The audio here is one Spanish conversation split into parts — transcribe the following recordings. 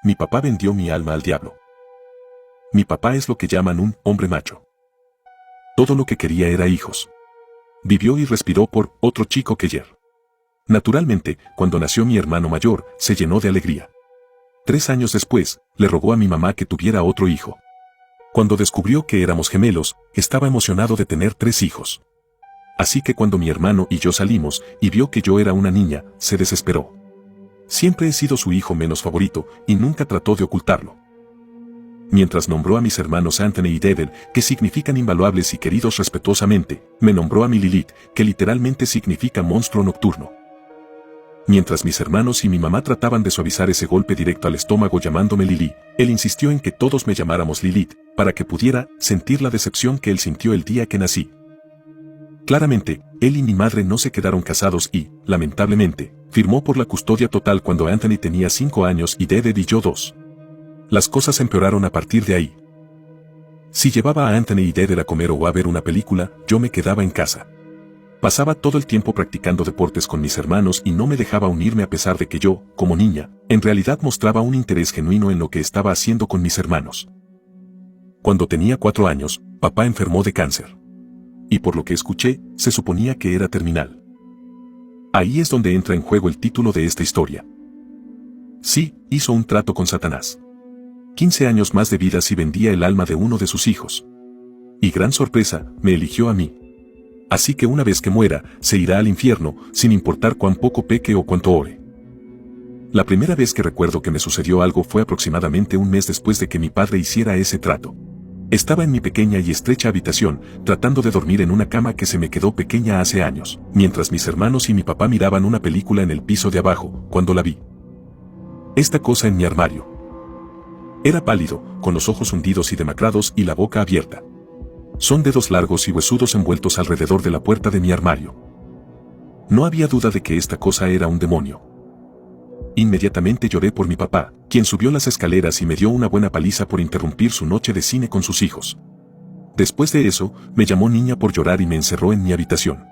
mi papá vendió mi alma al diablo. Mi papá es lo que llaman un hombre macho. Todo lo que quería era hijos. Vivió y respiró por otro chico que ayer. Naturalmente, cuando nació mi hermano mayor, se llenó de alegría. 3 años después, le rogó a mi mamá que tuviera otro hijo. Cuando descubrió que éramos gemelos, estaba emocionado de tener 3 hijos. Así que cuando mi hermano y yo salimos, y vio que yo era una niña, se desesperó. Siempre he sido su hijo menos favorito, y nunca trató de ocultarlo. Mientras nombró a mis hermanos Anthony y David, que significan invaluables y queridos respetuosamente, me nombró a mi Lilith, que literalmente significa monstruo nocturno. Mientras mis hermanos y mi mamá trataban de suavizar ese golpe directo al estómago llamándome Lili, él insistió en que todos me llamáramos Lilith, para que pudiera sentir la decepción que él sintió el día que nací. Claramente, él y mi madre no se quedaron casados y, lamentablemente, firmó por la custodia total cuando Anthony tenía 5 años y David y yo 2. Las cosas empeoraron a partir de ahí. Si llevaba a Anthony y David a comer o a ver una película, yo me quedaba en casa. Pasaba todo el tiempo practicando deportes con mis hermanos y no me dejaba unirme a pesar de que yo, como niña, en realidad mostraba un interés genuino en lo que estaba haciendo con mis hermanos. Cuando tenía 4 años, papá enfermó de cáncer. Y por lo que escuché, se suponía que era terminal. Ahí es donde entra en juego el título de esta historia. Sí, hizo un trato con Satanás. 15 años más de vida si vendía el alma de uno de sus hijos. Y gran sorpresa, me eligió a mí. Así que una vez que muera, se irá al infierno, sin importar cuán poco peque o cuánto ore. La primera vez que recuerdo que me sucedió algo fue aproximadamente un mes después de que mi padre hiciera ese trato. Estaba en mi pequeña y estrecha habitación, tratando de dormir en una cama que se me quedó pequeña hace años, mientras mis hermanos y mi papá miraban una película en el piso de abajo, cuando la vi. Esta cosa en mi armario. Era pálido, con los ojos hundidos y demacrados y la boca abierta. Son dedos largos y huesudos envueltos alrededor de la puerta de mi armario. No había duda de que esta cosa era un demonio. Inmediatamente lloré por mi papá, quien subió las escaleras y me dio una buena paliza por interrumpir su noche de cine con sus hijos. Después de eso, me llamó niña por llorar y me encerró en mi habitación.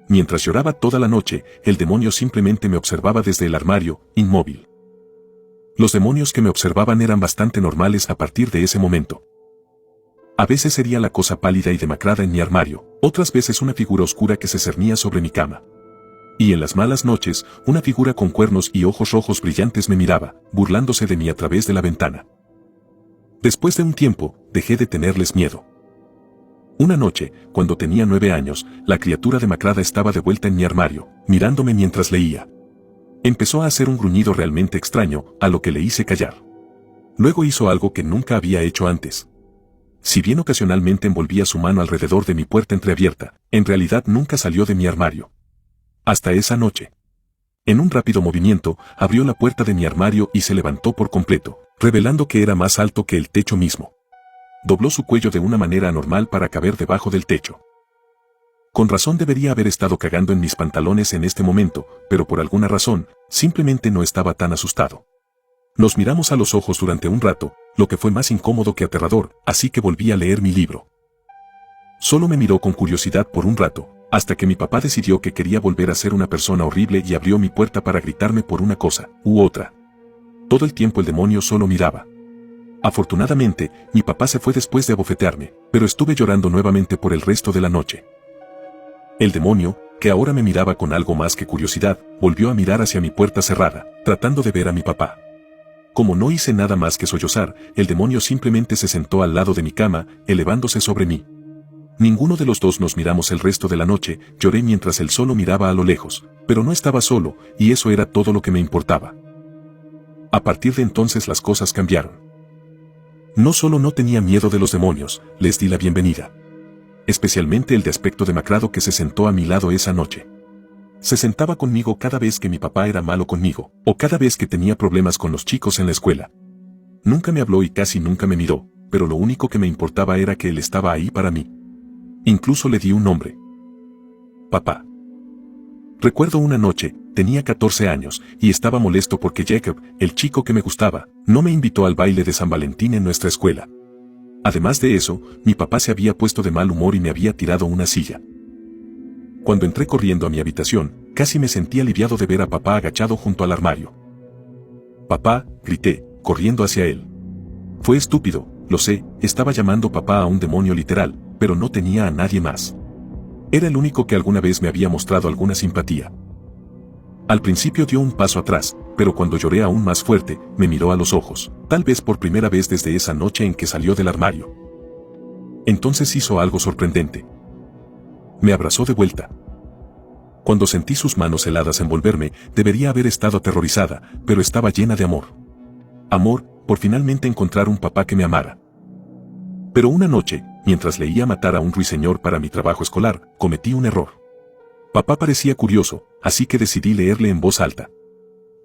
Mientras lloraba toda la noche, el demonio simplemente me observaba desde el armario, inmóvil. Los demonios que me observaban eran bastante normales a partir de ese momento. A veces sería la cosa pálida y demacrada en mi armario, otras veces una figura oscura que se cernía sobre mi cama. Y en las malas noches, una figura con cuernos y ojos rojos brillantes me miraba, burlándose de mí a través de la ventana. Después de un tiempo, dejé de tenerles miedo. Una noche, cuando tenía 9 años, la criatura demacrada estaba de vuelta en mi armario, mirándome mientras leía. Empezó a hacer un gruñido realmente extraño, a lo que le hice callar. Luego hizo algo que nunca había hecho antes. Si bien ocasionalmente envolvía su mano alrededor de mi puerta entreabierta, en realidad nunca salió de mi armario. Hasta esa noche. En un rápido movimiento, abrió la puerta de mi armario y se levantó por completo, revelando que era más alto que el techo mismo. Dobló su cuello de una manera anormal para caber debajo del techo. Con razón debería haber estado cagando en mis pantalones en este momento, pero por alguna razón, simplemente no estaba tan asustado. Nos miramos a los ojos durante un rato, lo que fue más incómodo que aterrador, así que volví a leer mi libro. Solo me miró con curiosidad por un rato, hasta que mi papá decidió que quería volver a ser una persona horrible y abrió mi puerta para gritarme por una cosa u otra. Todo el tiempo el demonio solo miraba. Afortunadamente, mi papá se fue después de abofetearme, pero estuve llorando nuevamente por el resto de la noche. El demonio, que ahora me miraba con algo más que curiosidad, volvió a mirar hacia mi puerta cerrada, tratando de ver a mi papá. Como no hice nada más que sollozar, el demonio simplemente se sentó al lado de mi cama, elevándose sobre mí. Ninguno de los dos nos miramos el resto de la noche, lloré mientras él solo miraba a lo lejos, pero no estaba solo, y eso era todo lo que me importaba. A partir de entonces las cosas cambiaron. No solo no tenía miedo de los demonios, les di la bienvenida. Especialmente el de aspecto demacrado que se sentó a mi lado esa noche. Se sentaba conmigo cada vez que mi papá era malo conmigo, o cada vez que tenía problemas con los chicos en la escuela. Nunca me habló y casi nunca me miró, pero lo único que me importaba era que él estaba ahí para mí. Incluso le di un nombre. Papá. Recuerdo una noche, tenía 14 años, y estaba molesto porque Jacob, el chico que me gustaba, no me invitó al baile de San Valentín en nuestra escuela. Además de eso, mi papá se había puesto de mal humor y me había tirado una silla. Cuando entré corriendo a mi habitación, casi me sentí aliviado de ver a papá agachado junto al armario. Papá, grité, corriendo hacia él. Fue estúpido, lo sé, estaba llamando papá a un demonio literal, pero no tenía a nadie más. Era el único que alguna vez me había mostrado alguna simpatía. Al principio dio un paso atrás, pero cuando lloré aún más fuerte, me miró a los ojos, tal vez por primera vez desde esa noche en que salió del armario. Entonces hizo algo sorprendente. Me abrazó de vuelta. Cuando sentí sus manos heladas envolverme, debería haber estado aterrorizada, pero estaba llena de amor. Amor, por finalmente encontrar un papá que me amara. Pero una noche, mientras leía Matar a un ruiseñor para mi trabajo escolar, cometí un error. Papá parecía curioso, así que decidí leerle en voz alta.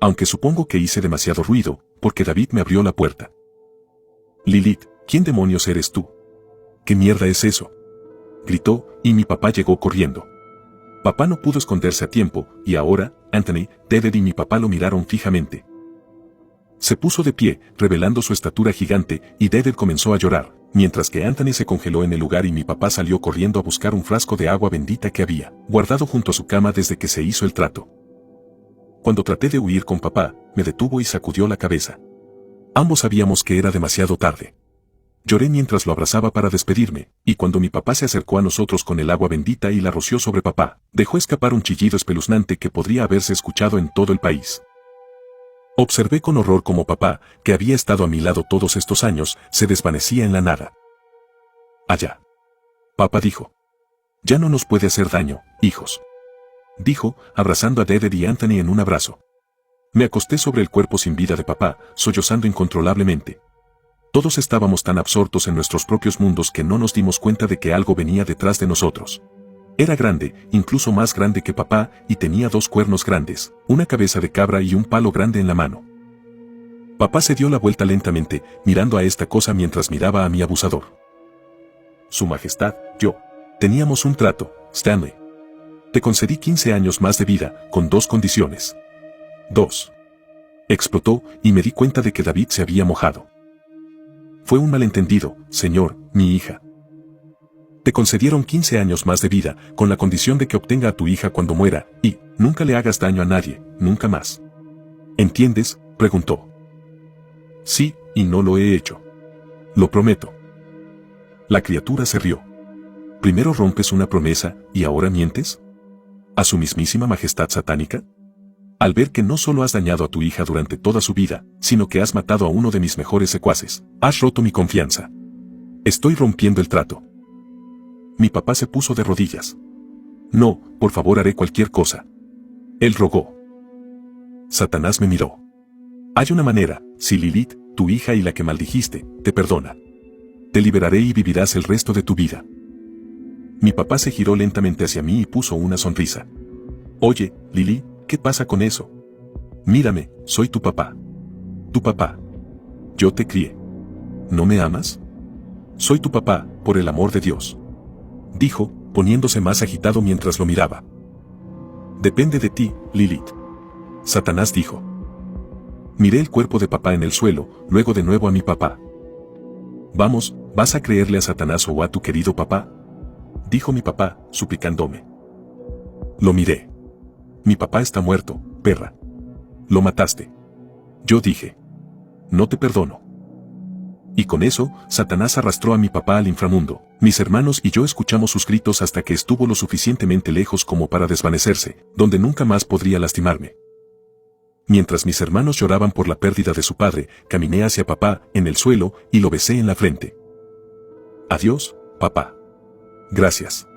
Aunque supongo que hice demasiado ruido, porque David me abrió la puerta. Lilith, ¿quién demonios eres tú? ¿Qué mierda es eso? Gritó, y mi papá llegó corriendo. Papá no pudo esconderse a tiempo, y ahora, Anthony, David y mi papá lo miraron fijamente. Se puso de pie, revelando su estatura gigante, y David comenzó a llorar, mientras que Anthony se congeló en el lugar y mi papá salió corriendo a buscar un frasco de agua bendita que había guardado junto a su cama desde que se hizo el trato. Cuando traté de huir con papá, me detuvo y sacudió la cabeza. Ambos sabíamos que era demasiado tarde. Lloré mientras lo abrazaba para despedirme, y cuando mi papá se acercó a nosotros con el agua bendita y la roció sobre papá, dejó escapar un chillido espeluznante que podría haberse escuchado en todo el país. Observé con horror cómo papá, que había estado a mi lado todos estos años, se desvanecía en la nada. Allá. Papá dijo. Ya no nos puede hacer daño, hijos. Dijo, abrazando a David y Anthony en un abrazo. Me acosté sobre el cuerpo sin vida de papá, sollozando incontrolablemente. Todos estábamos tan absortos en nuestros propios mundos que no nos dimos cuenta de que algo venía detrás de nosotros. Era grande, incluso más grande que papá, y tenía 2 cuernos grandes, una cabeza de cabra y un palo grande en la mano. Papá se dio la vuelta lentamente, mirando a esta cosa mientras miraba a mi abusador. Su Majestad, yo. Teníamos un trato, Stanley. Te concedí 15 años más de vida, con 2 condiciones. 2. Explotó, y me di cuenta de que David se había mojado. Fue un malentendido, señor, mi hija. Te concedieron 15 años más de vida, con la condición de que obtenga a tu hija cuando muera, y nunca le hagas daño a nadie, nunca más. ¿Entiendes?, preguntó. Sí, y no lo he hecho. Lo prometo. La criatura se rió. ¿Primero rompes una promesa, y ahora mientes? ¿A su mismísima majestad satánica? Al ver que no solo has dañado a tu hija durante toda su vida, sino que has matado a uno de mis mejores secuaces, has roto mi confianza. Estoy rompiendo el trato. Mi papá se puso de rodillas. No, por favor haré cualquier cosa. Él rogó. Satanás me miró. Hay una manera, si Lilith, tu hija y la que maldijiste, te perdona. Te liberaré y vivirás el resto de tu vida. Mi papá se giró lentamente hacia mí y puso una sonrisa. Oye, Lily, ¿qué pasa con eso? Mírame, soy tu papá. Tu papá. Yo te crié. ¿No me amas? Soy tu papá, por el amor de Dios. Dijo, poniéndose más agitado mientras lo miraba. Depende de ti, Lilith. Satanás dijo. Miré el cuerpo de papá en el suelo, luego de nuevo a mi papá. Vamos, ¿vas a creerle a Satanás o a tu querido papá? Dijo mi papá, suplicándome. Lo miré. Mi papá está muerto, perra. Lo mataste. Yo dije. No te perdono. Y con eso, Satanás arrastró a mi papá al inframundo. Mis hermanos y yo escuchamos sus gritos hasta que estuvo lo suficientemente lejos como para desvanecerse, donde nunca más podría lastimarme. Mientras mis hermanos lloraban por la pérdida de su padre, caminé hacia papá, en el suelo, y lo besé en la frente. Adiós, papá. Gracias.